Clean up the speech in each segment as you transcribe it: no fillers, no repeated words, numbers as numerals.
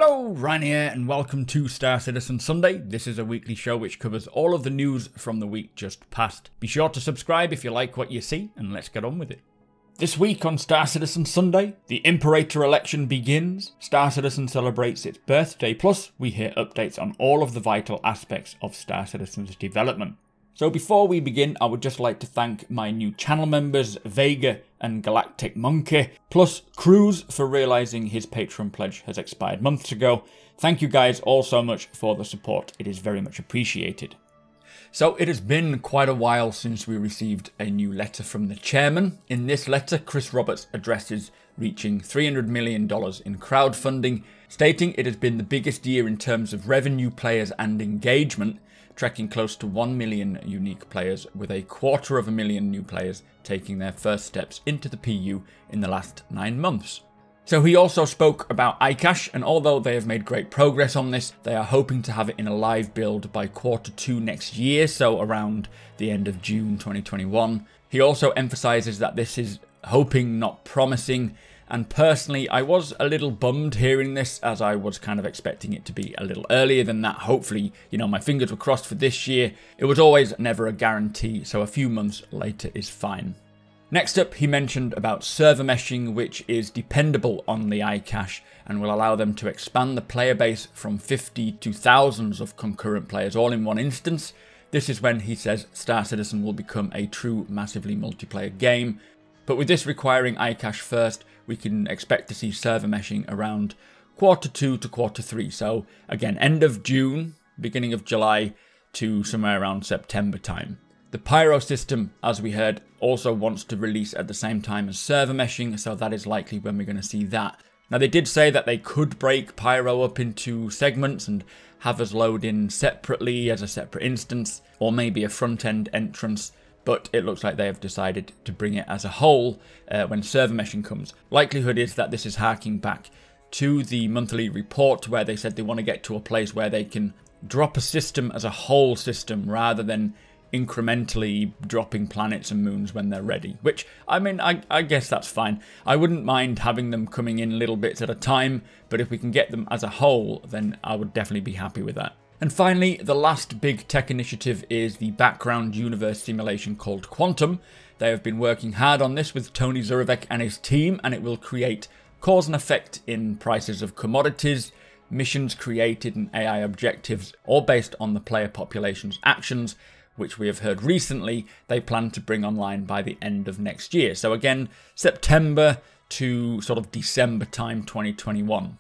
Hello, Ryan here, and welcome to Star Citizen Sunday. This is a weekly show which covers all of the news from the week just past. Be sure to subscribe if you like what you see, and let's get on with it. This week on Star Citizen Sunday, the Imperator election begins, Star Citizen celebrates its birthday, plus we hear updates on all of the vital aspects of Star Citizen's development. So before we begin, I would just like to thank my new channel members, Vega and Galactic Monkey, plus Cruz for realising his Patreon pledge has expired months ago. Thank you guys all so much for the support, it is very much appreciated. So it has been quite a while since we received a new letter from the chairman. In this letter, Chris Roberts addresses reaching $300 million in crowdfunding, stating it has been the biggest year in terms of revenue, players and engagement, tracking close to 1 million unique players, with 250,000 new players taking their first steps into the PU in the last 9 months. So he also spoke about Icache, and although they have made great progress on this, they are hoping to have it in a live build by Q2 next year, so around the end of June 2021. He also emphasises that this is hoping, not promising, and personally I was a little bummed hearing this, as I was kind of expecting it to be a little earlier than that. Hopefully, you know, my fingers were crossed for this year. It was always never a guarantee, so a few months later is fine. Next up, he mentioned about server meshing, which is dependable on the Icache and will allow them to expand the player base from 50 to thousands of concurrent players all in one instance. This is when he says Star Citizen will become a true massively multiplayer game. But with this requiring Icache first, we can expect to see server meshing around Q2 to Q3. So again, end of June, beginning of July to somewhere around September time. The Pyro system, as we heard, also wants to release at the same time as server meshing, so that is likely when we're going to see that. Now they did say that they could break Pyro up into segments and have us load in separately as a separate instance, or maybe a front-end entrance, but it looks like they have decided to bring it as a whole when server meshing comes. Likelihood is that this is harking back to the monthly report where they said they want to get to a place where they can drop a system as a whole system rather than incrementally dropping planets and moons when they're ready. Which, I mean, I guess that's fine. I wouldn't mind having them coming in little bits at a time, but if we can get them as a whole, then I would definitely be happy with that. And finally, the last big tech initiative is the background universe simulation called Quantum. They have been working hard on this with Tony Zurovec and his team, and it will create cause and effect in prices of commodities, missions created and AI objectives, all based on the player population's actions, which we have heard recently they plan to bring online by the end of next year. So again, September to sort of December time 2021.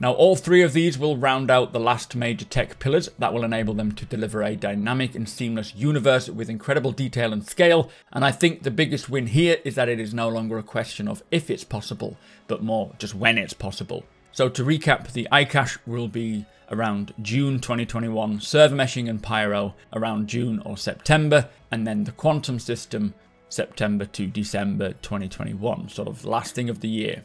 Now all three of these will round out the last major tech pillars that will enable them to deliver a dynamic and seamless universe with incredible detail and scale, and I think the biggest win here is that it is no longer a question of if it's possible, but more just when it's possible. So to recap, the Icache will be around June 2021, server meshing and Pyro around June or September, and then the Quantum system September to December 2021, sort of last thing of the year.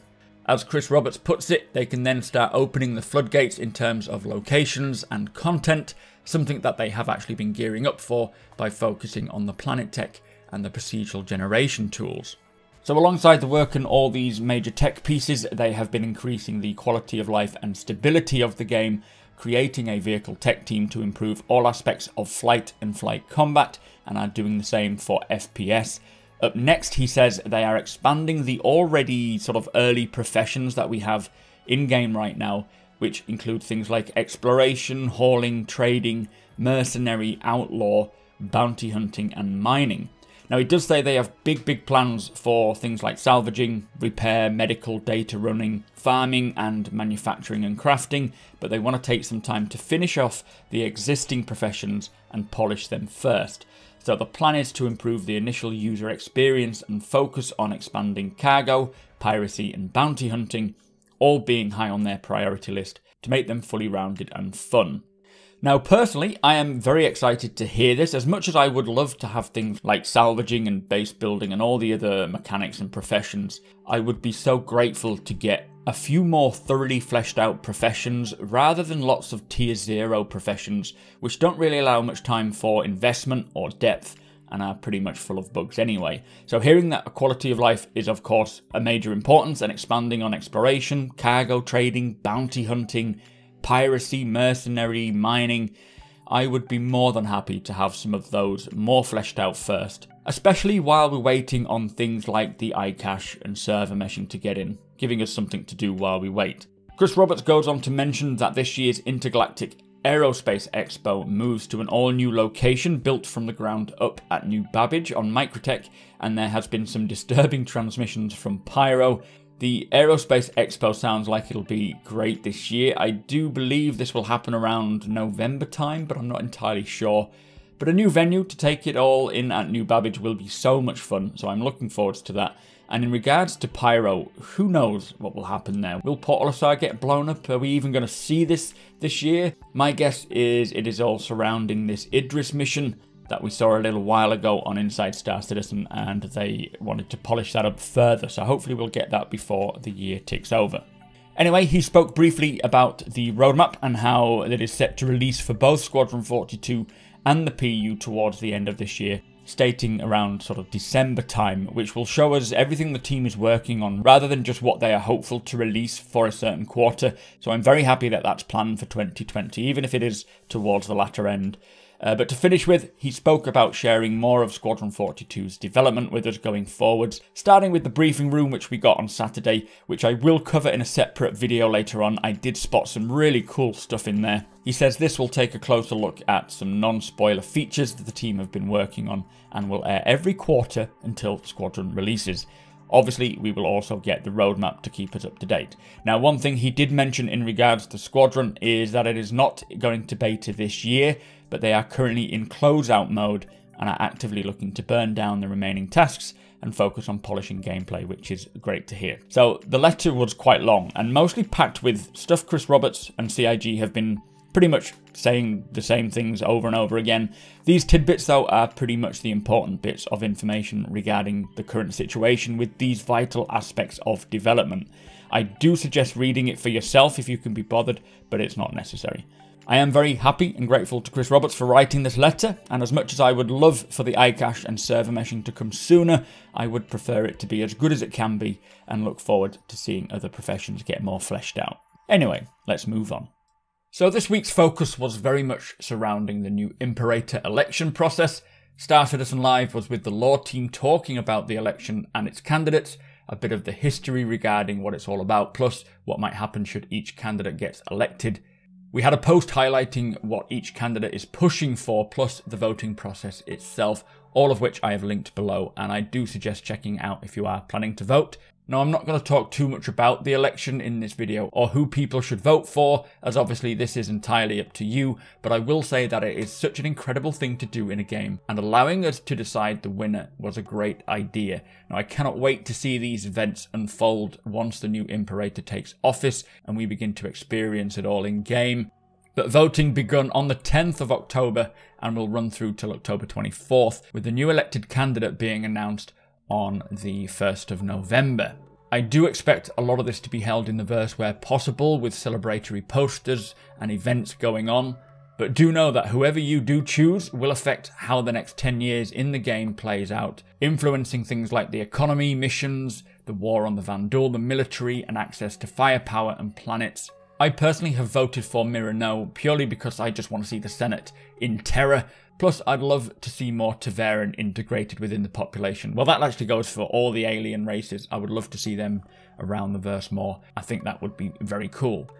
As Chris Roberts puts it, they can then start opening the floodgates in terms of locations and content, something that they have actually been gearing up for by focusing on the planet tech and the procedural generation tools. So alongside the work on all these major tech pieces, they have been increasing the quality of life and stability of the game, creating a vehicle tech team to improve all aspects of flight and flight combat, and are doing the same for FPS. Up next, he says they are expanding the already sort of early professions that we have in-game right now, which include things like exploration, hauling, trading, mercenary, outlaw, bounty hunting, and mining. Now, he does say they have big plans for things like salvaging, repair, medical, data running, farming, and manufacturing and crafting, but they want to take some time to finish off the existing professions and polish them first. So the plan is to improve the initial user experience and focus on expanding cargo, piracy, and bounty hunting, all being high on their priority list to make them fully rounded and fun. Now, personally, I am very excited to hear this. As much as I would love to have things like salvaging and base building and all the other mechanics and professions, I would be so grateful to get a few more thoroughly fleshed out professions rather than lots of tier 0 professions, which don't really allow much time for investment or depth, and are pretty much full of bugs anyway. So hearing that quality of life is of course a major importance, and expanding on exploration, cargo trading, bounty hunting, piracy, mercenary, mining, I would be more than happy to have some of those more fleshed out first, especially while we're waiting on things like the Icache and server meshing to get in, giving us something to do while we wait. Chris Roberts goes on to mention that this year's Intergalactic Aerospace Expo moves to an all-new location built from the ground up at New Babbage on Microtech, and there has been some disturbing transmissions from Pyro. The Aerospace Expo sounds like it'll be great this year. I do believe this will happen around November time, but I'm not entirely sure. But a new venue to take it all in at New Babbage will be so much fun, so I'm looking forward to that. And in regards to Pyro, who knows what will happen there? Will Port Olisar get blown up? Are we even going to see this year? My guess is it is all surrounding this Idris mission that we saw a little while ago on Inside Star Citizen, and they wanted to polish that up further, so hopefully we'll get that before the year ticks over. Anyway, he spoke briefly about the roadmap and how it is set to release for both Squadron 42 and the PU towards the end of this year, stating around sort of December time, which will show us everything the team is working on rather than just what they are hopeful to release for a certain quarter. So I'm very happy that that's planned for 2020, even if it is towards the latter end. But to finish with, he spoke about sharing more of Squadron 42's development with us going forwards, starting with the briefing room which we got on Saturday, which I will cover in a separate video later on. I did spot some really cool stuff in there. He says this will take a closer look at some non-spoiler features that the team have been working on and will air every quarter until Squadron releases. Obviously, we will also get the roadmap to keep us up to date. Now, one thing he did mention in regards to Squadron is that it is not going to beta this year, but they are currently in closeout mode and are actively looking to burn down the remaining tasks and focus on polishing gameplay, which is great to hear. So the letter was quite long and mostly packed with stuff Chris Roberts and CIG have been pretty much saying the same things over and over again. These tidbits, though, are pretty much the important bits of information regarding the current situation with these vital aspects of development. I do suggest reading it for yourself if you can be bothered, but it's not necessary. I am very happy and grateful to Chris Roberts for writing this letter, and as much as I would love for the Icache and server meshing to come sooner, I would prefer it to be as good as it can be and look forward to seeing other professions get more fleshed out. Anyway, let's move on. So this week's focus was very much surrounding the new Imperator election process. Star Citizen Live was with the law team talking about the election and its candidates, a bit of the history regarding what it's all about, plus what might happen should each candidate get elected. We had a post highlighting what each candidate is pushing for, plus the voting process itself, all of which I have linked below, and I do suggest checking out if you are planning to vote. Now, I'm not going to talk too much about the election in this video or who people should vote for, as obviously this is entirely up to you, but I will say that it is such an incredible thing to do in a game, and allowing us to decide the winner was a great idea. Now, I cannot wait to see these events unfold once the new Imperator takes office and we begin to experience it all in game. But voting begun on the 10th of October and will run through till October 24th, with the new elected candidate being announced on the 1st of November. I do expect a lot of this to be held in the verse where possible, with celebratory posters and events going on, but do know that whoever you do choose will affect how the next 10 years in the game plays out, influencing things like the economy, missions, the war on the Vanduul, the military, and access to firepower and planets. I personally have voted for Mira No purely because I just want to see the Senate in terror. Plus, I'd love to see more Taveran integrated within the population. Well, that actually goes for all the alien races. I would love to see them around the verse more. I think that would be very cool.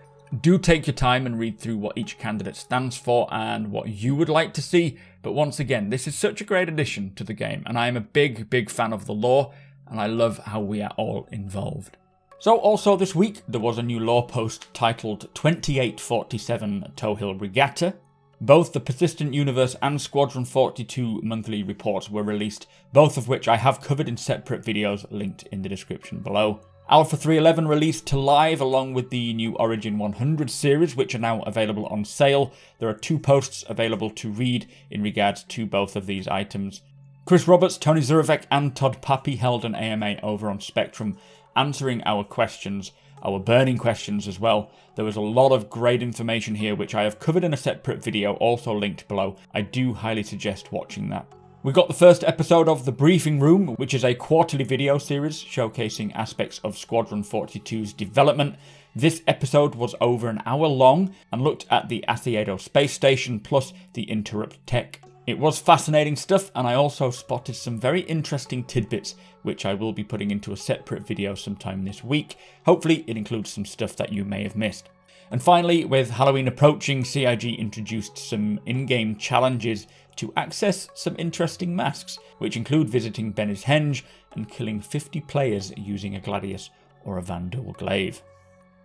Do take your time and read through what each candidate stands for and what you would like to see. But once again, this is such a great addition to the game, and I am a big fan of the lore, and I love how we are all involved. So also this week, there was a new lore post titled 2847 Towhill Regatta. Both the Persistent Universe and Squadron 42 monthly reports were released, both of which I have covered in separate videos linked in the description below. Alpha 311 released to live along with the new Origin 100 series, which are now available on sale. There are 2 posts available to read in regards to both of these items. Chris Roberts, Tony Zurovec and Todd Pappy held an AMA over on Spectrum, answering our questions, our burning questions as well. There was a lot of great information here which I have covered in a separate video, also linked below. I do highly suggest watching that. We got the first episode of The Briefing Room, which is a quarterly video series showcasing aspects of Squadron 42's development. This episode was over an hour long and looked at the Macedo space station plus the interrupt tech. It was fascinating stuff, and I also spotted some very interesting tidbits which I will be putting into a separate video sometime this week. Hopefully it includes some stuff that you may have missed. And finally, with Halloween approaching, CIG introduced some in-game challenges to access some interesting masks, which include visiting Benny's Henge and killing 50 players using a Gladius or a Vanduul glaive.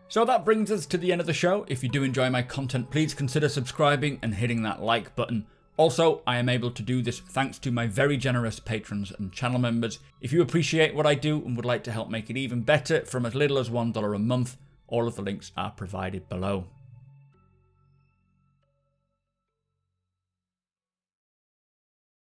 So that brings us to the end of the show. If you do enjoy my content, please consider subscribing and hitting that like button. Also, I am able to do this thanks to my very generous patrons and channel members. If you appreciate what I do and would like to help make it even better from as little as $1 a month, all of the links are provided below.